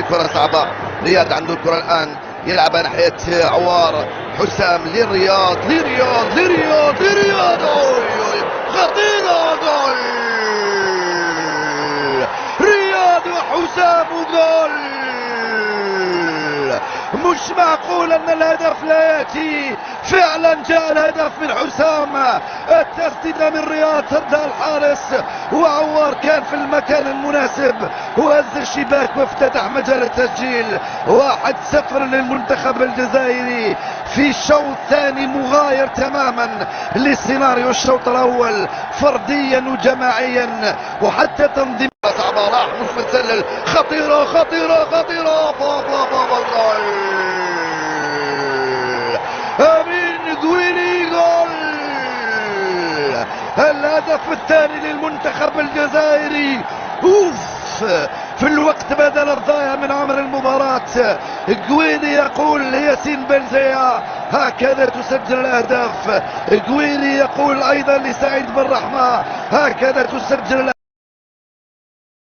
كرة صعبة. رياض عنده الكرة الآن، يلعبها ناحية عوار. حسام للرياض، لرياض خطيرة، جول رياض وحسام، جول. مش معقول ان الهدف لا ياتي، فعلا جاء الهدف من حسام. التسديده من رياض سدها الحارس، وعوار كان في المكان المناسب وهز الشباك وافتتح مجال التسجيل. 1-0 للمنتخب الجزائري في الشوط الثاني، مغاير تماما لسيناريو الشوط الاول فرديا وجماعيا وحتى تنظيم. صعبة، راح مش متسلل، خطيرة امين دويلي، جول. الهدف الثاني للمنتخب الجزائري. اوف، في الوقت بدل الضايع من عمر المباراة. جويلي يقول ياسين بنزيا هكذا تسجل الاهداف. جويلي يقول ايضا لسعيد بن رحمة هكذا تسجل